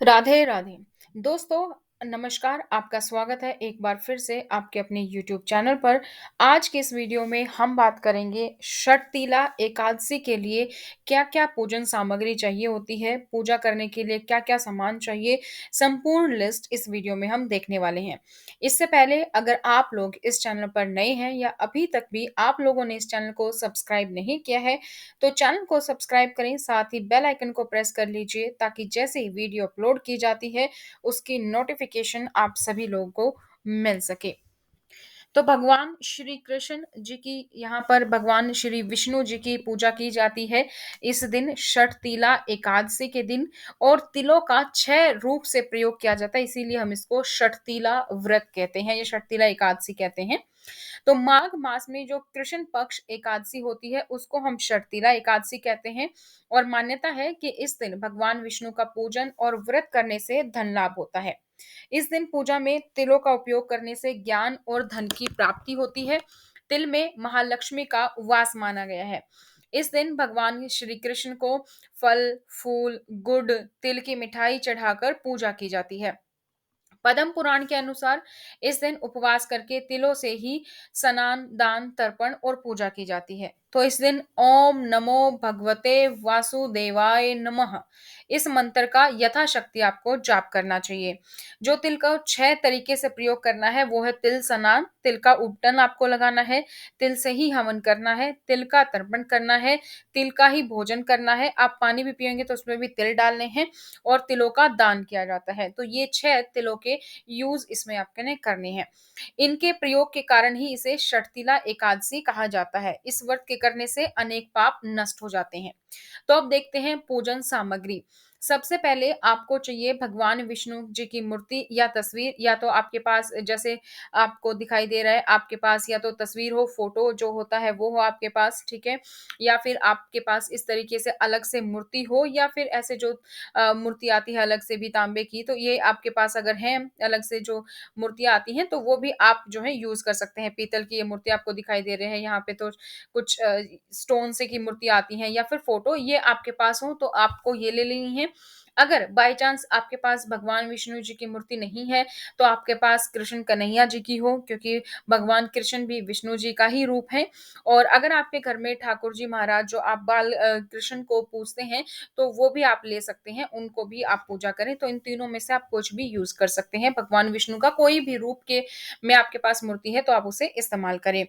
राधे राधे। दोस्तों, नमस्कार। आपका स्वागत है एक बार फिर से आपके अपने यूट्यूब चैनल पर। आज के इस वीडियो में हम बात करेंगे षटतिला एकादशी के लिए क्या-क्या पूजन सामग्री चाहिए होती है, पूजा करने के लिए क्या-क्या सामान चाहिए, संपूर्ण लिस्ट इस वीडियो में हम देखने वाले हैं। इससे पहले अगर आप लोग इस चैनल पर नए हैं या अभी तक भी आप लोगों ने इस चैनल को सब्सक्राइब नहीं किया है, तो चैनल को सब्सक्राइब करें, साथ ही बेल आइकन को प्रेस कर लीजिए ताकि जैसे ही वीडियो अपलोड की जाती है, उसकी नोटिफ़िकेशन आप सभी लोगों को मिल सके। तो भगवान श्री कृष्ण जी की यहाँ पर भगवान श्री विष्णु जी की पूजा की जाती है इस दिन षटतिला एकादशी के दिन और तिलों का 6 रूप से प्रयोग किया जाता है, इसीलिए हम इसको षटतिला व्रत कहते हैं या षटतिला एकादशी कहते हैं। तो माघ मास में जो कृष्ण पक्ष एकादशी होती है उसको हम षटतिला एकादशी कहते हैं और मान्यता है कि इस दिन भगवान विष्णु का पूजन और व्रत करने से धन लाभ होता है। इस दिन पूजा में तिलों का उपयोग करने से ज्ञान और धन की प्राप्ति होती है। तिल में महालक्ष्मी का वास माना गया है। इस दिन भगवान श्री कृष्ण को फल, फूल, गुड़, तिल की मिठाई चढ़ाकर पूजा की जाती है। पद्म पुराण के अनुसार इस दिन उपवास करके तिलों से ही स्नान, दान, तर्पण और पूजा की जाती है। तो इस दिन ओम नमो भगवते वासुदेवाय नमः इस मंत्र का यथाशक्ति आपको जाप करना चाहिए। जो तिल का 6 तरीके से प्रयोग करना है वो है तिल स्नान, तिल का उपटन आपको लगाना है, तिल से ही हवन करना है, तिल का तर्पण करना है, तिल का ही भोजन करना है। आप पानी भी पिएंगे तो उसमें भी तिल डालने हैं और तिलों का दान किया जाता है। तो ये 6 तिलों के यूज़ इसमें आपके ने करने हैं। इनके प्रयोग के कारण ही इसे षटतिला एकादशी कहा जाता है। इस व्रत के करने से अनेक पाप नष्ट हो जाते हैं। तो अब देखते हैं पूजन सामग्री। सबसे पहले आपको चाहिए भगवान विष्णु जी की मूर्ति या तस्वीर या तो आपके पास जैसे आपको दिखाई दे रहा है, आपके पास या तो तस्वीर हो, फ़ोटो जो होता है वो हो आपके पास, ठीक है? या फिर आपके पास इस तरीके से अलग से मूर्ति हो या फिर ऐसे जो मूर्ति आती है अलग से भी तांबे की, तो ये आपके पास अगर हैं अलग से जो मूर्तियाँ आती हैं, तो वो भी आप जो है यूज़ कर सकते हैं। पीतल की ये मूर्ति आपको दिखाई दे रहे हैं, यहाँ पे तो कुछ स्टोन से की मूर्ति आती हैं या फिर फ़ोटो ये आपके पास हो, तो आपको ये ले लेनी है। अगर बाय चांस आपके पास भगवान विष्णु जी की मूर्ति नहीं है, तो आपके पास कृष्ण कन्हैया जी की हो क्योंकि भगवान कृष्ण भी विष्णु जी का ही रूप है और अगर आपके घर में ठाकुर जी महाराज जो आप कृष्ण को पूजते हैं, तो वो भी आप ले सकते हैं, उनको भी आप पूजा करें। तो इन तीनों में से आप कुछ भी यूज़ कर सकते हैं। भगवान विष्णु का कोई भी रूप के में आपके पास मूर्ति है, तो आप उसे इस्तेमाल करें।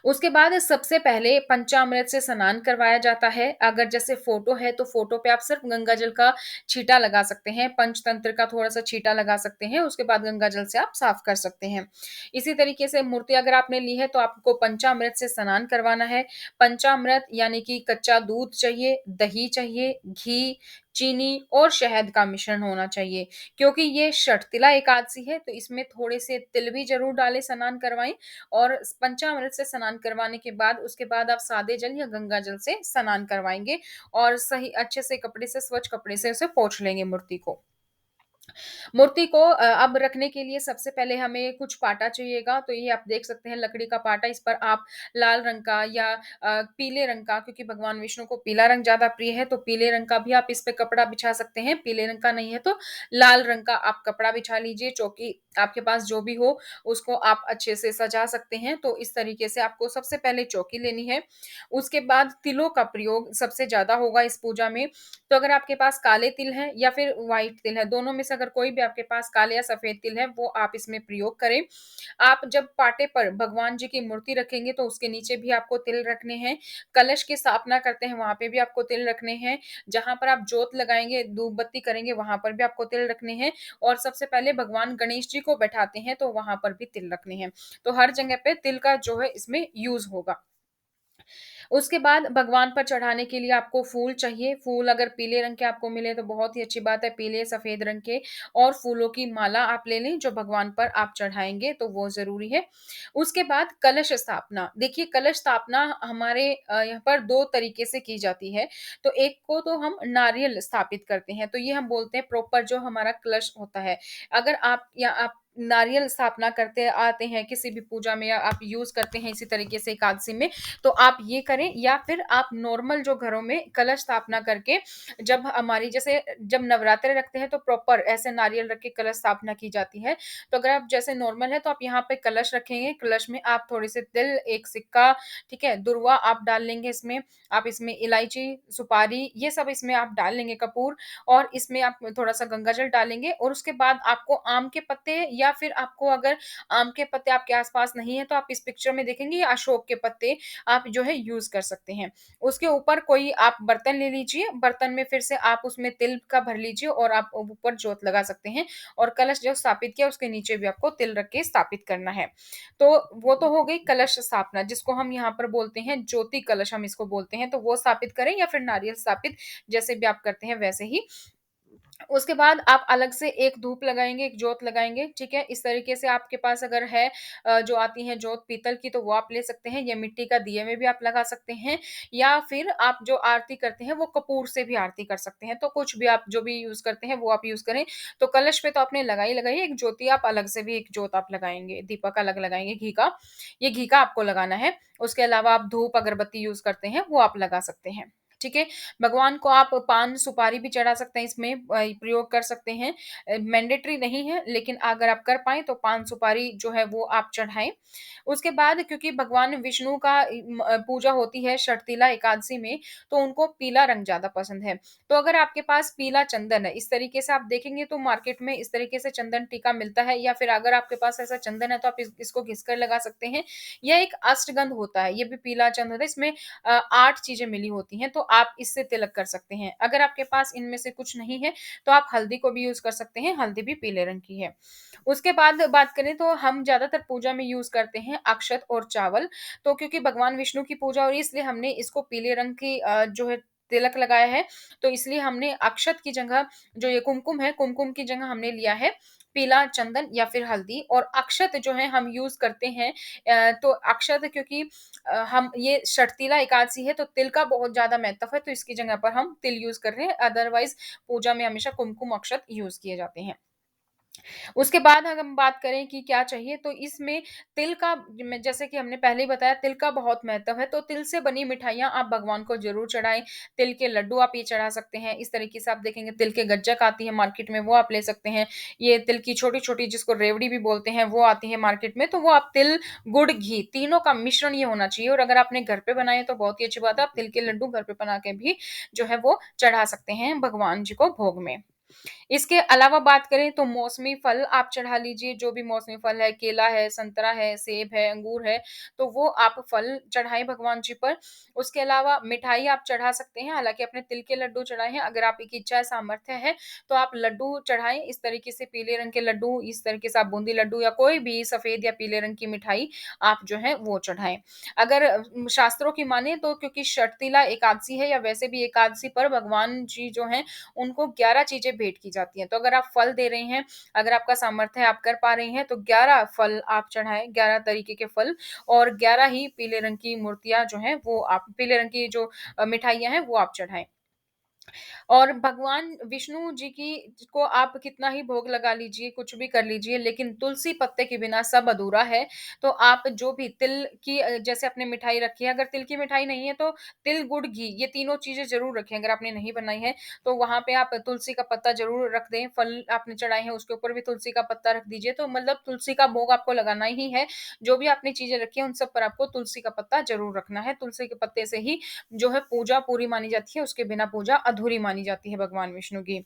उसके बाद सबसे पहले पंचामृत से स्नान करवाया जाता है। अगर जैसे फ़ोटो है, तो फ़ोटो पे आप सिर्फ़ गंगा जल का छींटा लगा सकते हैं, पंचतंत्र का थोड़ा-सा छींटा लगा सकते हैं, उसके बाद गंगा जल से आप साफ़ कर सकते हैं। इसी तरीके से मूर्ति अगर आपने ली है, तो आपको पंचामृत से स्नान करवाना है। पंचामृत यानी कि कच्चा दूध चाहिए, दही चाहिए, घी, चीनी और शहद का मिश्रण होना चाहिए। क्योंकि ये षटतिला एकादशी है, तो इसमें थोड़े से तिल भी ज़रूर डालें स्नान करवाएँ और पंचामृत से स्नान करवाने के बाद उसके बाद आप सादे जल या गंगा जल से स्नान करवाएँगे और सही अच्छे से कपड़े से स्वच्छ कपड़े से उसे पोंछ लेंगे मूर्ति को। मूर्ति को अब रखने के लिए सबसे पहले हमें कुछ पाटा चाहिएगा, तो ये आप देख सकते हैं लकड़ी का पाटा, इस पर आप लाल रंग का या पीले रंग का क्योंकि भगवान विष्णु को पीला रंग ज़्यादा प्रिय है, तो पीले रंग का भी आप इस पे कपड़ा बिछा सकते हैं, पीले रंग का नहीं है तो लाल रंग का आप कपड़ा बिछा लीजिए, चौकी आपके पास जो भी हो, उसको आप अच्छे से सजा सकते हैं। तो इस तरीके से आपको सबसे पहले चौकी लेनी है, उसके बाद तिलों का प्रयोग सबसे ज़्यादा होगा इस पूजा में। तो अगर आपके पास काले तिल हैं या फिर व्हाइट तिल है, दोनों में से अगर कोई भी आपके पास काले या सफ़ेद तिल है, वो आप इसमें प्रयोग करें। आप जब पाटे पर भगवान जी की मूर्ति रखेंगे, तो उसके नीचे भी आपको तिल रखने हैं। कलश की स्थापना करते हैं, वहाँ पे भी आपको तिल रखने हैं। जहाँ पर आप जोत लगाएँगे, धूप बत्ती करेंगे, वहाँ पर भी आपको तिल रखने हैं और सबसे पहले भगवान गणेश जी को बैठाते हैं, तो वहाँ पर भी तिल रखने हैं। तो हर जगह पे तिल का जो है इसमें यूज़ होगा। उसके बाद भगवान पर चढ़ाने के लिए आपको फूल चाहिए। फूल अगर पीले रंग के आपको मिले तो बहुत ही अच्छी बात है, पीले, सफ़ेद रंग के और फूलों की माला आप ले लें जो भगवान पर आप चढ़ाएँगे तो वो ज़रूरी है। उसके बाद कलश स्थापना। देखिए कलश स्थापना हमारे यहाँ पर 2 तरीके से की जाती है। तो एक को तो हम नारियल स्थापित करते हैं, तो ये हम बोलते हैं प्रॉपर जो हमारा कलश होता है। अगर आप या आप नारियल स्थापना करते आते हैं किसी भी पूजा में या आप यूज़ करते हैं इसी तरीके से एकादशी में, तो आप ये करें या फिर आप नॉर्मल जो घरों में कलश स्थापना करके जब हमारी जैसे जब नवरात्रे रखते हैं तो प्रॉपर ऐसे नारियल रख के कलश स्थापना की जाती है। तो अगर आप जैसे नॉर्मल है तो आप यहाँ पे कलश रखेंगे, कलश में आप थोड़े से तिल, 1 सिक्का, ठीक है? दुर्वा आप डाल लेंगे इसमें, आप इसमें इलायची, सुपारी ये सब इसमें आप डाल लेंगे कपूर और इसमें आप थोड़ा-सा गंगा जल डालेंगे और उसके बाद आपको आम के पत्ते या फिर आपको अगर आम के पत्ते आपके आस-पास नहीं है तो आप इस पिक्चर में देखेंगे ये अशोक के पत्ते आप जो है यूज़ कर सकते हैं। उसके ऊपर कोई आप बर्तन ले लीजिए, बर्तन में फिर से आप उसमें तिल का भर लीजिए और आप ऊपर जोत लगा सकते हैं और कलश जो स्थापित किया उसके नीचे भी आपको तिल रख के स्थापित करना है। तो वो तो हो गई कलश स्थापना जिसको हम यहाँ पर बोलते हैं ज्योति कलश हम इसको बोलते हैं, तो वो स्थापित करें या फिर नारियल स्थापित जैसे भी आप करते हैं वैसे ही। उसके बाद आप अलग से एक धूप लगाएँगे, एक जोत लगाएँगे, ठीक है? इस तरीके से आपके पास अगर है जो आती है जोत पीतल की तो वो आप ले सकते हैं या मिट्टी का दिए में भी आप लगा सकते हैं या फिर आप जो आरती करते हैं वो कपूर से भी आरती कर सकते हैं। तो कुछ भी आप जो भी यूज़ करते हैं वो आप यूज़ करें। तो कलश पे तो आपने लगाई लगाई है, एक ज्योति आप अलग से भी एक जोत आप लगाएँगे, दीपक अलग लगाएँगे घी का। ये घी का आपको लगाना है। उसके अलावा आप धूप, अगरबत्ती यूज़ करते हैं वो आप लगा सकते हैं। ठीक है? भगवान को आप पान, सुपारी भी चढ़ा सकते हैं इसमें प्रयोग कर सकते हैं। मैंडेटरी नहीं है लेकिन अगर आप कर पाएँ तो पान, सुपारी जो है वो आप चढ़ाएँ। उसके बाद क्योंकि भगवान विष्णु का पूजा होती है षटतिला एकादशी में, तो उनको पीला रंग ज़्यादा पसंद है। तो अगर आपके पास पीला चंदन है, इस तरीके से आप देखेंगे तो मार्केट में इस तरीके से चंदन टीका मिलता है या फिर अगर आपके पास ऐसा चंदन है तो आप इसको घिस कर लगा सकते हैं। यह एक अष्टगंध होता है, ये भी पीला चंदन होता है, इसमें 8 चीज़ें मिली होती हैं, तो आप इससे तिलक कर सकते हैं। अगर आपके पास इनमें से कुछ नहीं है, तो आप हल्दी को भी यूज़ कर सकते हैं, हल्दी भी पीले रंग की है। उसके बाद बात करें तो हम ज़्यादातर पूजा में यूज़ करते हैं अक्षत और चावल, तो क्योंकि भगवान विष्णु की पूजा हो रही है इसलिए हमने इसको पीले रंग की जो है तिलक लगाया है, तो इसलिए हमने अक्षत की जगह जो ये कुमकुम है, कुमकुम की जगह हमने लिया है पीला चंदन या फिर हल्दी और अक्षत जो है हम यूज़ करते हैं तो अक्षत क्योंकि हम ये षटतिला एकादशी है तो तिल का बहुत ज़्यादा महत्व है, तो इसकी जगह पर हम तिल यूज़ कर रहे हैं, अदरवाइज़ पूजा में हमेशा कुमकुम अक्षत यूज़ किए जाते हैं। उसके बाद अगर हम बात करें कि क्या चाहिए तो इसमें तिल का जैसे कि हमने पहले ही बताया तिल का बहुत महत्व है, तो तिल से बनी मिठाइयाँ आप भगवान को ज़रूर चढ़ाएँ। तिल के लड्डू आप ये चढ़ा सकते हैं, इस तरीके से आप देखेंगे तिल के गज्जक आती है मार्केट में वो आप ले सकते हैं। ये तिल की छोटी-छोटी जिसको रेवड़ी भी बोलते हैं वो आती है मार्केट में, तो वो आप तिल, गुड़, घी तीनों का मिश्रण ये होना चाहिए और अगर आपने घर पे बनाए तो बहुत ही अच्छी बात है, आप तिल के लड्डू घर पे बना के भी जो है वो चढ़ा सकते हैं भगवान जी को भोग में। इसके अलावा बात करें तो मौसमी फल आप चढ़ा लीजिए, जो भी मौसमी फल है, केला है, संतरा है, सेब है, अंगूर है, तो वो आप फल चढ़ाएँ भगवान जी पर। उसके अलावा मिठाई आप चढ़ा सकते हैं, हालाँकि आपने तिल के लड्डू चढ़ाए हैं, अगर आपकी इच्छा है, सामर्थ्य है, तो आप लड्डू चढ़ाएँ, इस तरीके से पीले रंग के लड्डू, इस तरीके से आप बूंदी लड्डू या कोई भी सफ़ेद या पीले रंग की मिठाई आप जो है वो चढ़ाएँ। अगर शास्त्रों की माने तो क्योंकि षटतिला एकादशी है या वैसे भी एकादशी पर भगवान जी जो हैं उनको 11 चीज़ें भेंट की जाती हैं। तो अगर आप फल दे रहे हैं, अगर आपका सामर्थ्य है, आप कर पा रहे हैं, तो 11 फल आप चढ़ाएँ, 11 तरीके के फल और 11 ही पीले रंग की मूर्तियाँ जो हैं, वो आप पीले रंग की जो मिठाइयाँ हैं, वो आप चढ़ाएँ। और भगवान विष्णु जी की को आप कितना ही भोग लगा लीजिए, कुछ भी कर लीजिए, लेकिन तुलसी पत्ते के बिना सब अधूरा है। तो आप जो भी तिल की जैसे आपने मिठाई रखी है, अगर तिल की मिठाई नहीं है तो तिल, गुड़, घी ये तीनों चीज़ें ज़रूर रखें। अगर आपने नहीं बनाई है, तो वहाँ पे आप तुलसी का पत्ता ज़रूर रख दें। फल आपने चढ़ाए हैं, उसके ऊपर भी तुलसी का पत्ता रख दीजिए। तो मतलब तुलसी का भोग आपको लगाना ही है। जो भी आपने चीज़ें रखी हैं, उन सब पर आपको तुलसी का पत्ता ज़रूर रखना है। तुलसी के पत्ते से ही जो है पूजा पूरी मानी जाती है, उसके बिना पूजा अधूरी मानी जाती है भगवान विष्णु की।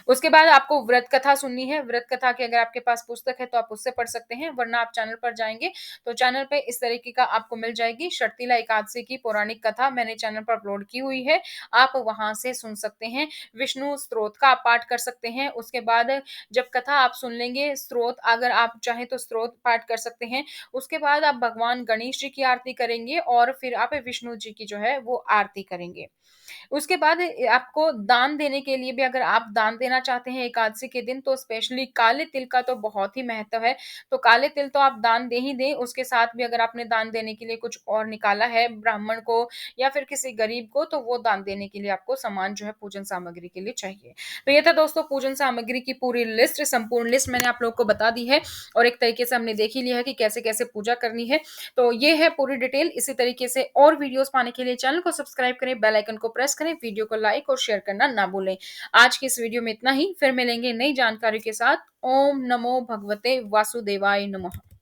उसके बाद आपको व्रत कथा सुननी है, व्रत कथा की अगर आपके पास पुस्तक है तो आप उससे पढ़ सकते हैं, वरना आप चैनल पर जाएँगे तो चैनल पे इस तरीके का आपको मिल जाएगी षटतिला एकादशी की पौराणिक कथा मैंने चैनल पर अपलोड की हुई है, आप वहाँ से सुन सकते हैं। विष्णु स्तोत्र का आप पाठ कर सकते हैं, उसके बाद जब कथा आप सुन लेंगे, स्तोत्र अगर आप चाहें तो स्तोत्र पाठ कर सकते हैं। उसके बाद आप भगवान गणेश जी की आरती करेंगे और फिर आप विष्णु जी की जो है वो आरती करेंगे। उसके बाद आप आपको दान देने के लिए भी अगर आप दान देना चाहते हैं एकादशी के दिन तो स्पेशली काले तिल का तो बहुत ही महत्व है। तो काले तिल तो आप दान दे ही दें, उसके साथ भी अगर आपने दान देने के लिए कुछ और निकाला है ब्राह्मण को या फिर किसी गरीब को, तो वो दान देने के लिए आपको सामान जो है पूजन सामग्री के लिए चाहिए। तो ये था दोस्तों पूजन सामग्री की पूरी लिस्ट, संपूर्ण लिस्ट मैंने आप लोगों को बता दी है और एक तरीके से हमने देख ही लिया है कि कैसे-कैसे पूजा करनी है। तो ये है पूरी डिटेल। इसी तरीके से और वीडियोज़ पाने के लिए चैनल को सब्सक्राइब करें, बेल आइकन को प्रेस करें, वीडियो को लाइक और शेयर करना ना भूलें। आज की इस वीडियो में इतना ही, फिर मिलेंगे नई जानकारी के साथ। ओम नमो भगवते वासुदेवाय नमः।